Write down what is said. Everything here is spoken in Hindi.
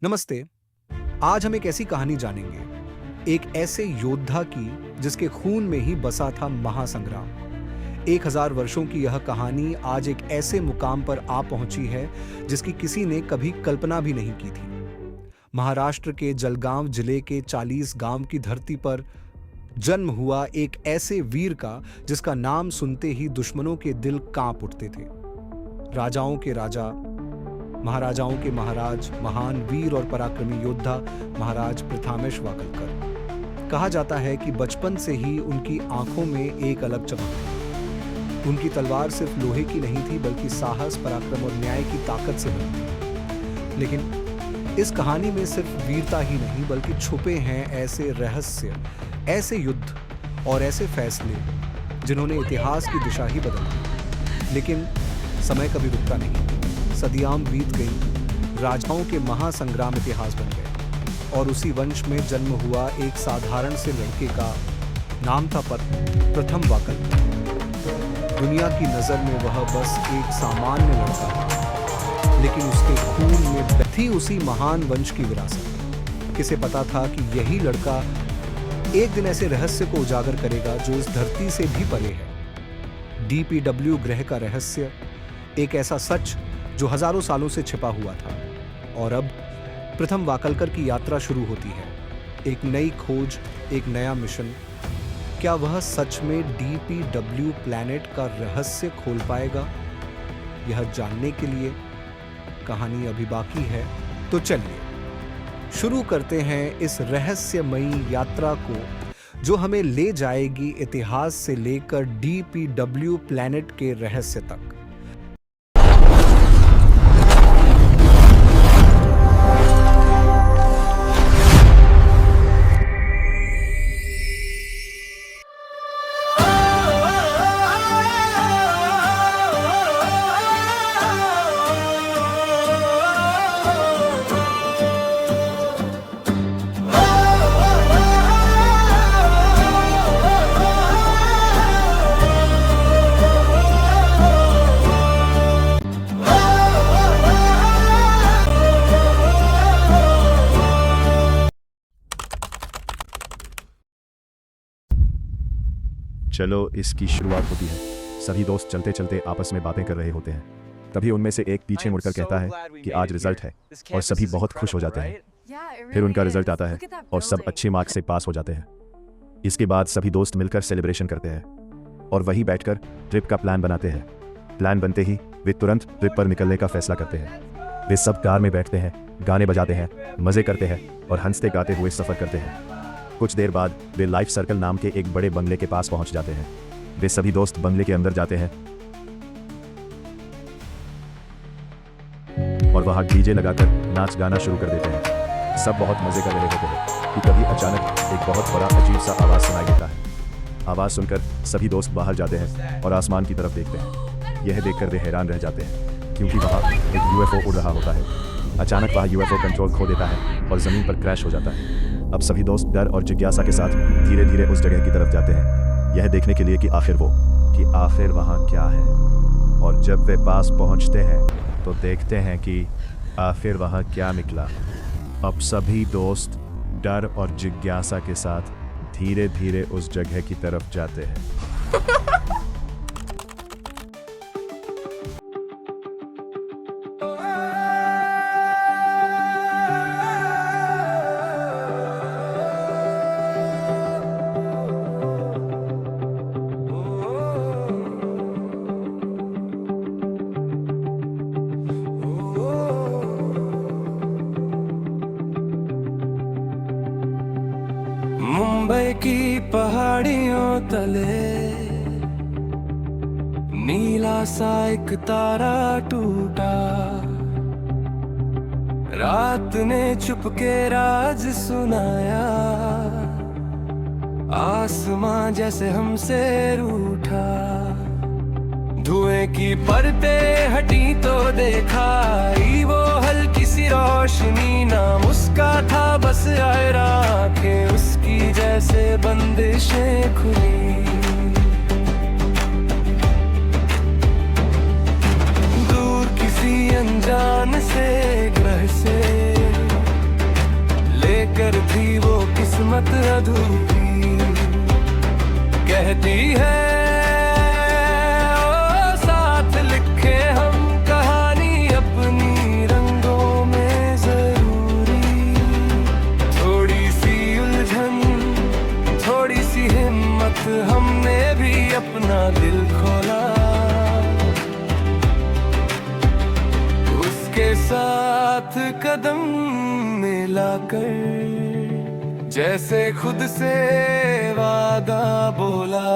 नमस्ते। आज हम एक ऐसी कहानी जानेंगे, एक ऐसे योद्धा की जिसके खून में ही बसा था महासंग्राम। 1000 वर्षों की यह कहानी आज एक ऐसे मुकाम पर आ पहुंची है जिसकी किसी ने कभी कल्पना भी नहीं की थी। महाराष्ट्र के जलगांव जिले के 40 गांव की धरती पर जन्म हुआ एक ऐसे वीर का जिसका नाम सुनते ही दुश्मनों के दिल कांप उठते थे। राजाओं के राजा, महाराजाओं के महाराज, महान वीर और पराक्रमी योद्धा महाराज प्रथामेश वाकलकर। कहा जाता है कि बचपन से ही उनकी आंखों में एक अलग चमक थी। उनकी तलवार सिर्फ लोहे की नहीं थी बल्कि साहस, पराक्रम और न्याय की ताकत से बनी थी। लेकिन इस कहानी में सिर्फ वीरता ही नहीं बल्कि छुपे हैं ऐसे रहस्य, ऐसे युद्ध और ऐसे फैसले जिन्होंने इतिहास की दिशा ही बदल दी। लेकिन समय कभी रुकता नहीं। सदियां बीत गईं, राजाओं के महासंग्राम इतिहास बन गए और उसी वंश में जन्म हुआ एक साधारण से लड़के का नाम था प्रथम वाकलकर। दुनिया की नजर में वह बस एक सामान्य लड़का था, लेकिन उसके खून में थी उसी महान वंश की विरासत। किसे पता था कि यही लड़का एक दिन ऐसे रहस्य को उजागर करेगा जो इस धरती से भी परे है। डीपीडब्ल्यू ग्रह का रहस्य, एक ऐसा सच जो हजारों सालों से छिपा हुआ था। और अब प्रथम वाकलकर की यात्रा शुरू होती है। एक नई खोज, एक नया मिशन। क्या वह सच में डीपीडब्ल्यू प्लैनेट का रहस्य खोल पाएगा? यह जानने के लिए कहानी अभी बाकी है, तो चलिए शुरू करते हैं इस रहस्यमयी यात्रा को जो हमें ले जाएगी इतिहास से लेकर डीपीडब्ल्यू प्लैनेट के रहस्य तक। चलो इसकी शुरुआत होती है। सभी दोस्त चलते चलते आपस में बातें कर रहे होते हैं। तभी उनमें से एक पीछे मुड़कर कहता है कि आज रिजल्ट है, और सभी बहुत खुश हो जाते हैं। फिर उनका रिजल्ट आता है और सब अच्छे मार्क्स से पास हो जाते हैं। इसके बाद सभी दोस्त मिलकर सेलिब्रेशन करते हैं और वहीं बैठकर ट्रिप का प्लान बनाते हैं। प्लान बनते ही वे तुरंत ट्रिप पर निकलने का फैसला करते हैं। वे सब कार में बैठते हैं, गाने बजाते हैं, मजे करते हैं और हंसते गाते हुए सफर करते हैं। कुछ देर बाद वे लाइफ सर्कल नाम के एक बड़े बंगले के पास पहुंच जाते हैं। वे सभी दोस्त बंगले के अंदर जाते हैं और वहां डीजे लगाकर नाच गाना शुरू कर देते हैं। सब बहुत मजे कर रहे होते हैं कि तभी अचानक एक बहुत बड़ा अजीब सा आवाज सुनाई देता है। आवाज सुनकर सभी दोस्त बाहर जाते हैं और आसमान की तरफ देखते हैं। यह देखकर वे हैरान रह जाते हैं क्योंकि वहां एक यूएफओ उड़ रहा होता है। अचानक वह यूएफओ कंट्रोल खो देता है और जमीन पर क्रैश हो जाता है। अब सभी दोस्त डर और जिज्ञासा के साथ धीरे धीरे उस जगह की तरफ जाते हैं, यह देखने के लिए कि आखिर वहाँ क्या है। और जब वे पास पहुँचते हैं तो देखते हैं कि आखिर वहाँ क्या निकला। अब सभी दोस्त डर और जिज्ञासा के साथ धीरे धीरे उस जगह की तरफ जाते हैं। मुंबई की पहाड़ियों तले नीला सा एक तारा टूटा। रात ने चुपके राज सुनाया, आसमां जैसे हमसे रूठा। धुएं की परतें हटी तो देखा वो हल्की सी रोशनी, नाम उसका था बस आयरा। आंखें उसकी जैसे बंदिशें खुली, दूर किसी अनजान से ग्रह से कर थी वो किस्मत अधूरी, कहती है ओ साथ लिखे हम कहानी अपनी रंगों में जरूरी। थोड़ी सी उलझन, थोड़ी सी हिम्मत, हमने भी अपना दिल खोला, उसके साथ कदम मिलाकर जैसे खुद से वादा बोला।